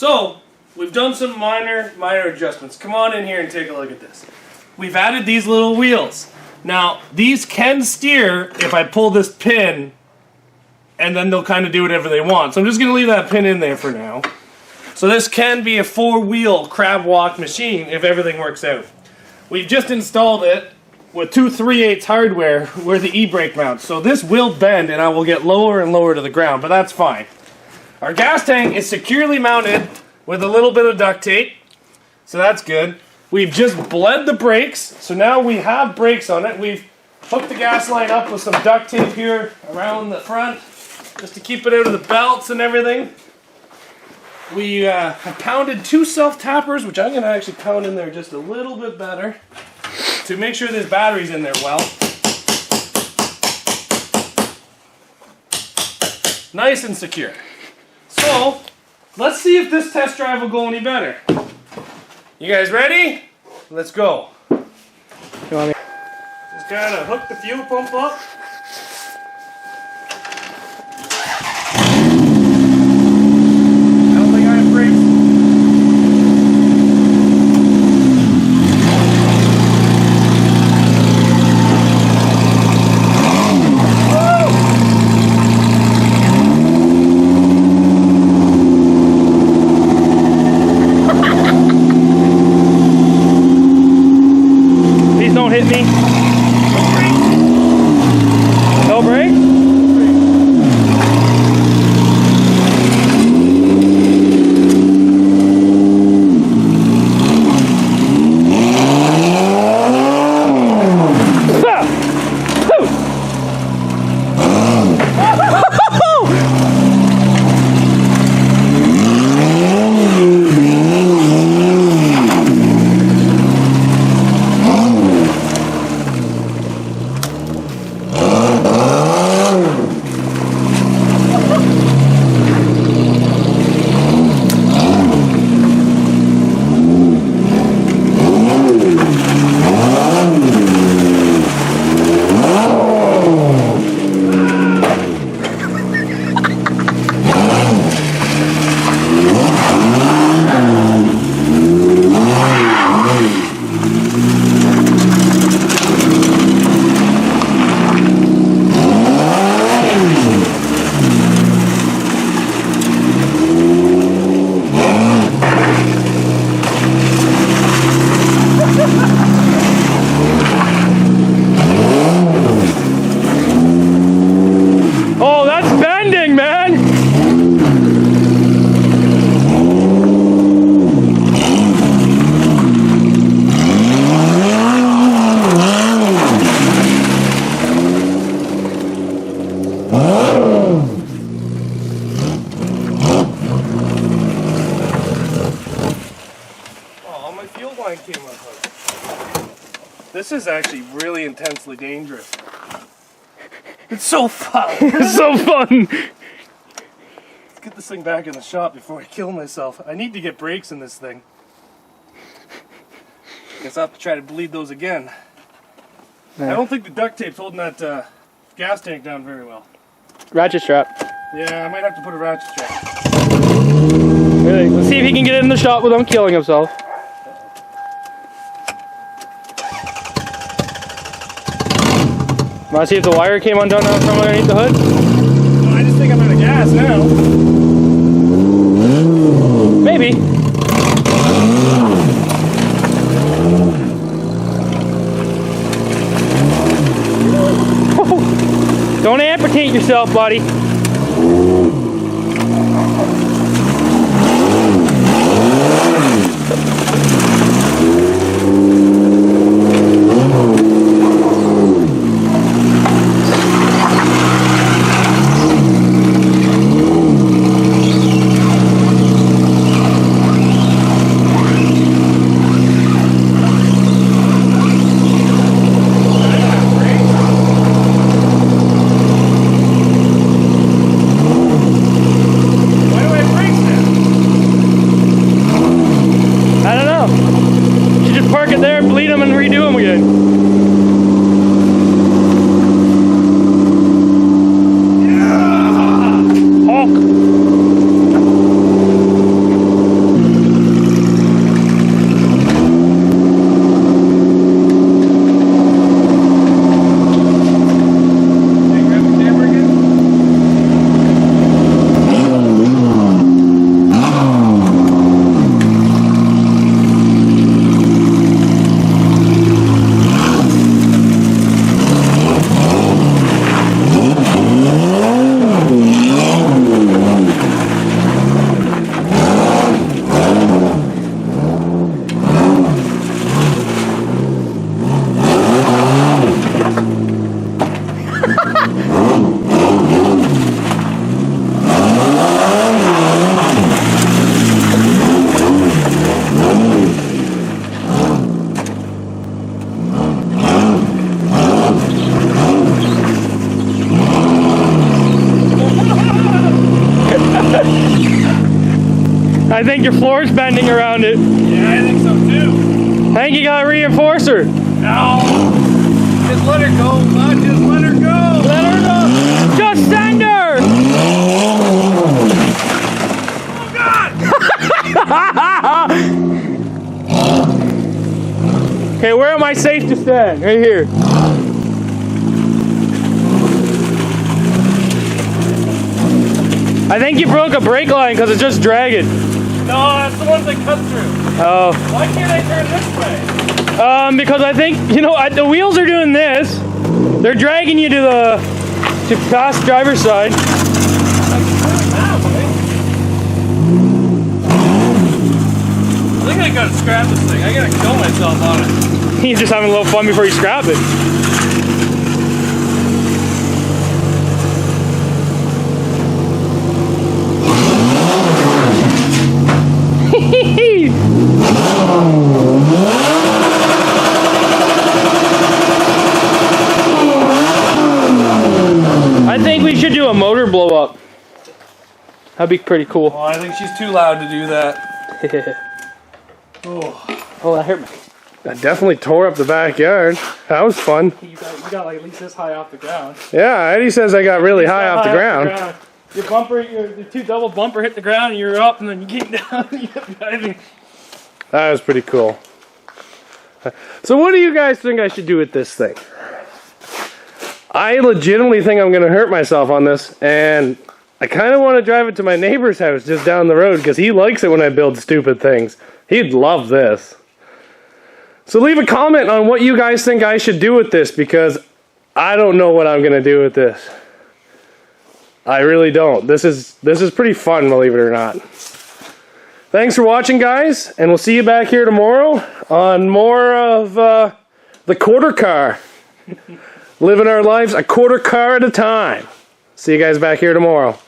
So, we've done some minor adjustments. Come on in here and take a look at this. We've added these little wheels. Now, these can steer if I pull this pin, and then they'll kind of do whatever they want. So I'm just going to leave that pin in there for now. So this can be a 4-wheel crab walk machine if everything works out. We've just installed it with 2 3/8 hardware where the e-brake mounts. So this will bend and I will get lower and lower to the ground, but that's fine. Our gas tank is securely mounted with a little bit of duct tape, so that's good. We've just bled the brakes, so now we have brakes on it. We've hooked the gas line up with some duct tape here around the front, just to keep it out of the belts and everything. We have pounded 2 self-tappers, which I'm going to actually pound in there just a little bit better, to make sure there's batteries in there well. Nice and secure. So, let's see if this test drive will go any better. You guys ready? Let's go. Just kind of hook the fuel pump up. I don't think I have brakes. Don't hit me. No brake? This is actually really intensely dangerous. It's so fun. It's so fun. Let's get this thing back in the shop before I kill myself. I need to get brakes in this thing. Guess I'll have to try to bleed those again. Yeah. I don't think the duct tape's holding that gas tank down very well. Ratchet strap. Yeah, I might have to put a ratchet strap. Really? Let's see if he can get it in the shop without killing himself. Want to see if the wire came undone from underneath the hood? No, I just think I'm out of gas now. Maybe. Don't amputate yourself, buddy. I think your floor's bending around it. Yeah, I think so too. I think you got a reinforcer. No. Just let her go, bud. Just let her go. Let her go. Just send her. Oh, God. Okay, where am I safe to stand? Right here. I think you broke a brake line because it's just dragging. No, that's the ones that cut through. Oh. Why can't I turn this way? Because I think, you know, the wheels are doing this. They're dragging you to past driver's side. I can turn it now, buddy. I think I gotta scrap this thing. I gotta kill myself on it. He's just having a little fun before you scrap it. I think we should do a motor blow up. That'd be pretty cool. Well, I think she's too loud to do that. Oh, that hurt me. I definitely tore up the backyard. That was fun. You got like at least this high off the ground. Yeah, Eddie says I got really high off the ground. Your bumper, your two double bumper hit the ground, and you're up, and then you came down, and you kept driving. That was pretty cool. So what do you guys think I should do with this thing? I legitimately think I'm going to hurt myself on this, and I kind of want to drive it to my neighbor's house just down the road because he likes it when I build stupid things. He'd love this. So leave a comment on what you guys think I should do with this because I don't know what I'm going to do with this. I really don't. This is pretty fun, believe it or not. Thanks for watching, guys, and we'll see you back here tomorrow on more of the quarter car. Living our lives a quarter car at a time. See you guys back here tomorrow.